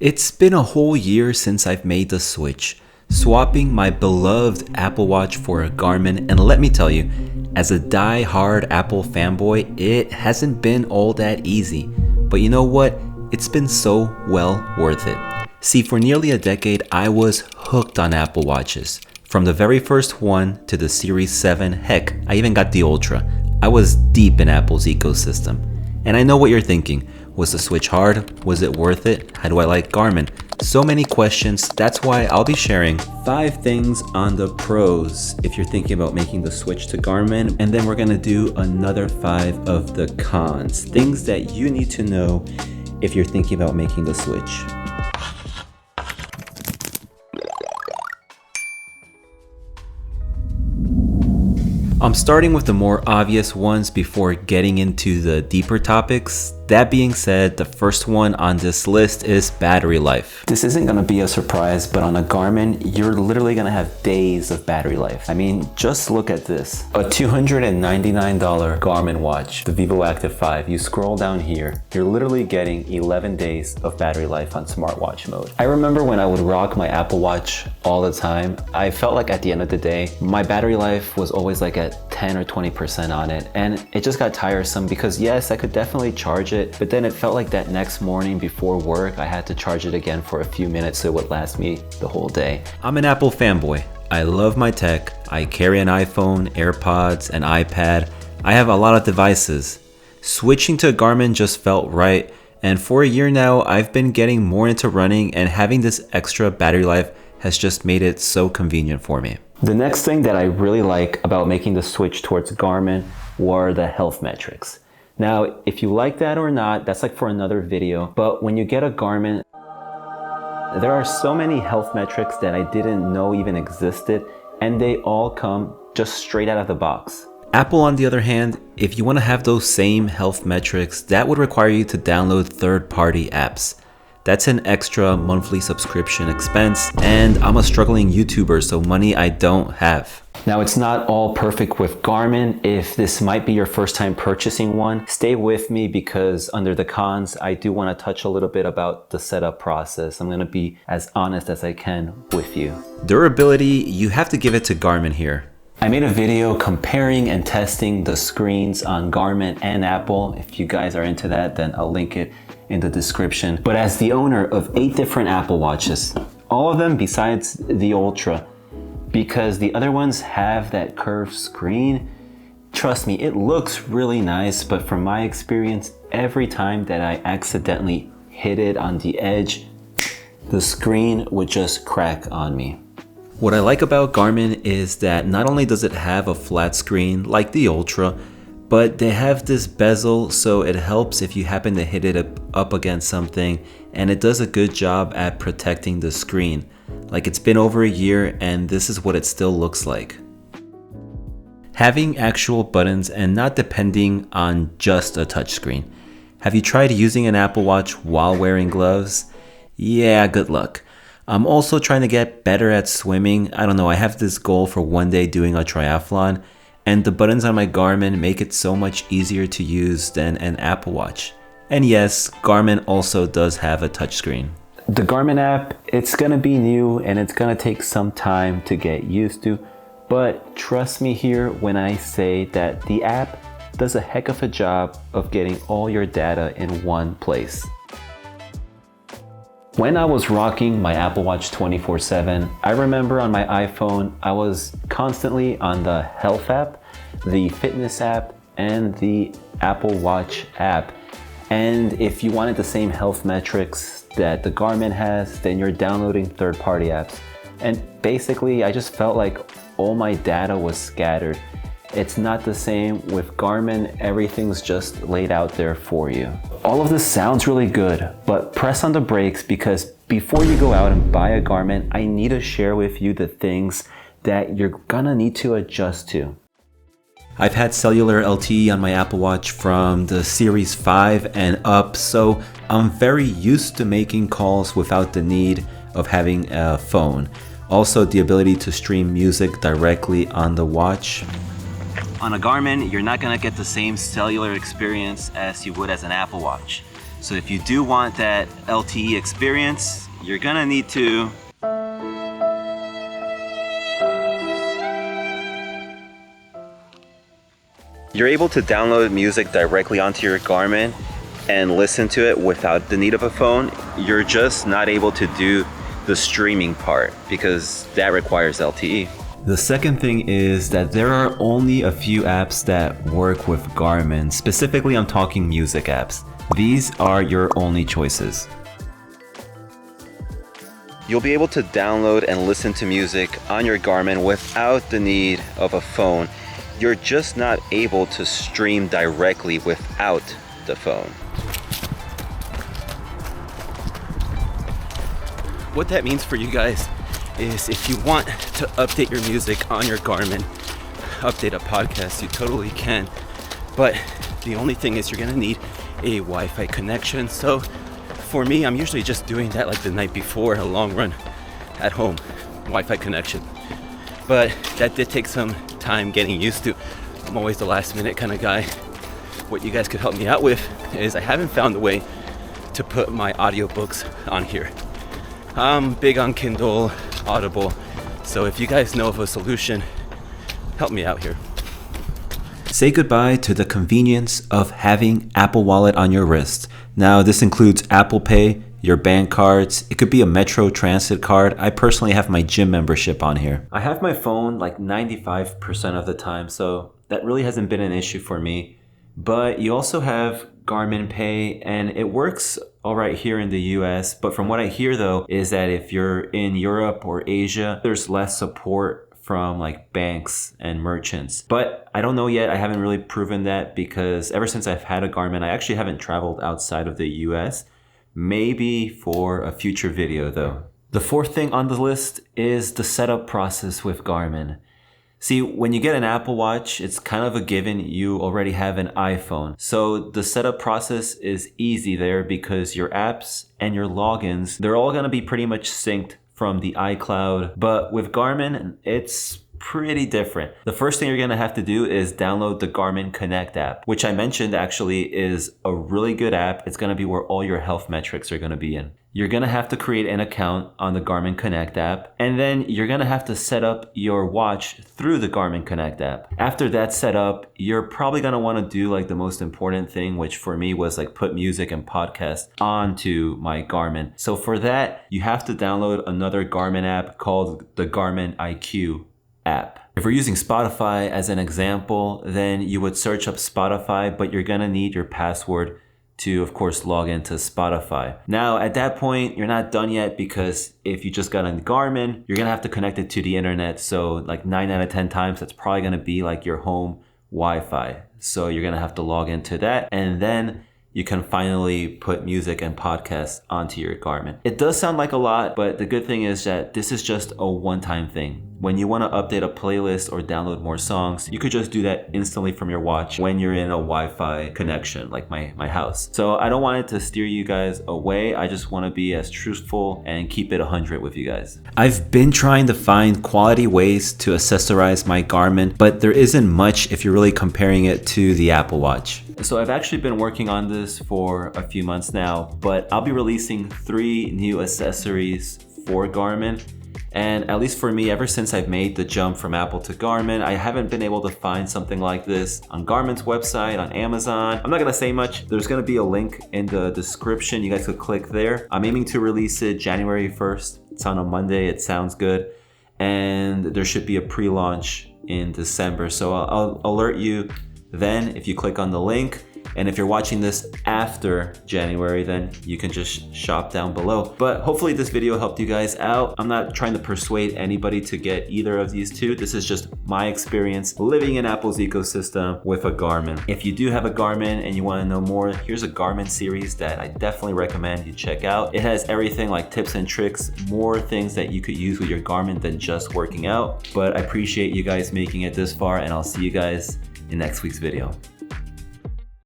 It's been a whole year since I've made the switch, swapping my beloved Apple Watch for a Garmin, and let me tell you, as a die-hard Apple fanboy, it hasn't been all that easy. But you know what? It's been so well worth it. See, for nearly a decade, I was hooked on Apple Watches. From the very first one to the Series 7, heck, I even got the Ultra. I was deep in Apple's ecosystem. And I know what you're thinking. Was the switch hard? Was it worth it? How do I like Garmin? So many questions. That's why I'll be sharing 5 things on the pros if you're thinking about making the switch to Garmin. And then we're gonna do another 5 of the cons. Things that you need to know if you're thinking about making the switch. I'm starting with the more obvious ones before getting into the deeper topics. That being said, the first one on this list is battery life. This isn't gonna be a surprise, but on a Garmin, you're literally gonna have days of battery life. I mean, just look at this. A $299 Garmin watch, the Vivo Active 5. You scroll down here, you're literally getting 11 days of battery life on smartwatch mode. I remember when I would rock my Apple Watch all the time, I felt like at the end of the day, my battery life was always like at 10 or 20% on it, and it just got tiresome because yes, I could definitely charge it, but then it felt like that next morning before work I had to charge it again for a few minutes so it would last me the whole day. I'm an Apple fanboy. I love my tech. I carry an iPhone, AirPods, an iPad. I have a lot of devices. Switching to Garmin just felt right, and for a year now I've been getting more into running, and having this extra battery life has just made it so convenient for me. The next thing that I really like about making the switch towards Garmin were the health metrics. Now, if you like that or not, that's like for another video, but when you get a Garmin, there are so many health metrics that I didn't know even existed, and they all come just straight out of the box. Apple, on the other hand, if you want to have those same health metrics, that would require you to download third-party apps. That's an extra monthly subscription expense, and I'm a struggling YouTuber, so money I don't have. Now, it's not all perfect with Garmin. If this might be your first time purchasing one, stay with me because under the cons, I do want to touch a little bit about the setup process. I'm going to be as honest as I can with you. Durability, you have to give it to Garmin here. I made a video comparing and testing the screens on Garmin and Apple. If you guys are into that, then I'll link it in the description. But as the owner of 8 different Apple Watches, all of them besides the Ultra, because the other ones have that curved screen, trust me, it looks really nice, but from my experience, every time that I accidentally hit it on the edge, the screen would just crack on me. What I like about Garmin is that not only does it have a flat screen like the Ultra, but they have this bezel, so it helps if you happen to hit it up against something, and it does a good job at protecting the screen. Like, it's been over a year and this is what it still looks like. Having actual buttons and not depending on just a touchscreen. Have you tried using an Apple Watch while wearing gloves? Yeah, good luck. I'm also trying to get better at swimming. I don't know, I have this goal for one day doing a triathlon, and the buttons on my Garmin make it so much easier to use than an Apple Watch. And yes, Garmin also does have a touchscreen. The Garmin app, it's gonna be new and it's gonna take some time to get used to, but trust me here when I say that the app does a heck of a job of getting all your data in one place. When I was rocking my Apple Watch 24/7, I remember on my iPhone, I was constantly on the Health app, the Fitness app, and the Apple Watch app. And if you wanted the same health metrics that the Garmin has, then you're downloading third-party apps. And basically, I just felt like all my data was scattered. It's not the same with Garmin, everything's just laid out there for you. All of this sounds really good, but press on the brakes because before you go out and buy a Garmin, I need to share with you the things that you're gonna need to adjust to. I've had cellular LTE on my Apple Watch from the Series 5 and up, so I'm very used to making calls without the need of having a phone. Also, the ability to stream music directly on the watch. On a Garmin, you're not gonna get the same cellular experience as you would as an Apple Watch. So if you do want that LTE experience, you're gonna need to You're able to download music directly onto your Garmin and listen to it without the need of a phone. You're just not able to do the streaming part because that requires LTE. The second thing is that there are only a few apps that work with Garmin. Specifically, I'm talking music apps. These are your only choices. You'll be able to download and listen to music on your Garmin without the need of a phone. You're just not able to stream directly without the phone. What that means for you guys is if you want to update your music on your Garmin, update a podcast, you totally can. But the only thing is you're gonna need a Wi-Fi connection. So for me, I'm usually just doing that like the night before a long run at home, Wi-Fi connection. But that did take some time getting used to. I'm always the last minute kind of guy. What you guys could help me out with is I haven't found a way to put my audiobooks on here. I'm big on Kindle, Audible, so if you guys know of a solution, help me out here. Say goodbye to the convenience of having Apple Wallet on your wrist. Now this includes Apple Pay, your bank cards, it could be a Metro Transit card. I personally have my gym membership on here. I have my phone like 95% of the time, so that really hasn't been an issue for me. But you also have Garmin Pay, and it works all right here in the US. But from what I hear though, is that if you're in Europe or Asia, there's less support from like banks and merchants. But I don't know yet. I haven't really proven that because ever since I've had a Garmin, I actually haven't traveled outside of the US. Maybe for a future video though. The fourth thing on the list is the setup process with Garmin. See, when you get an Apple Watch, it's kind of a given you already have an iPhone. So the setup process is easy there because your apps and your logins, they're all gonna be pretty much synced from the iCloud. But with Garmin, it's pretty different. The first thing you're gonna have to do is download the Garmin Connect app, which I mentioned actually is a really good app. It's gonna be where all your health metrics are gonna be in. You're gonna have to create an account on the Garmin Connect app, and then you're gonna have to set up your watch through the Garmin Connect app. After that's set up, you're probably gonna wanna do like the most important thing, which for me was like put music and podcasts onto my Garmin. So for that, you have to download another Garmin app called the Garmin IQ app. If we're using Spotify as an example, then you would search up Spotify, but you're gonna need your password to, of course, log into Spotify. Now, at that point, you're not done yet because if you just got a Garmin, you're gonna have to connect it to the internet. So like 9 out of 10 times, that's probably gonna be like your home Wi-Fi. So you're gonna have to log into that, and then you can finally put music and podcasts onto your Garmin. It does sound like a lot, but the good thing is that this is just a one-time thing. When you want to update a playlist or download more songs, you could just do that instantly from your watch when you're in a Wi-Fi connection, like my house. So I don't want it to steer you guys away. I just want to be as truthful and keep it 100 with you guys. I've been trying to find quality ways to accessorize my Garmin, but there isn't much if you're really comparing it to the Apple Watch. So I've actually been working on this for a few months now, but I'll be releasing 3 new accessories for Garmin. And at least for me, ever since I've made the jump from Apple to Garmin, I haven't been able to find something like this on Garmin's website, on Amazon. I'm not gonna say much. There's gonna be a link in the description. You guys could click there. I'm aiming to release it January 1st. It's on a Monday. It sounds good. And there should be a pre-launch in December. So I'll alert you then if you click on the link. And if you're watching this after January, then you can just shop down below. But hopefully this video helped you guys out. I'm not trying to persuade anybody to get either of these two. This is just my experience living in Apple's ecosystem with a Garmin. If you do have a Garmin and you want to know more, here's a Garmin series that I definitely recommend you check out. It has everything like tips and tricks, more things that you could use with your Garmin than just working out. But I appreciate you guys making it this far, and I'll see you guys in next week's video.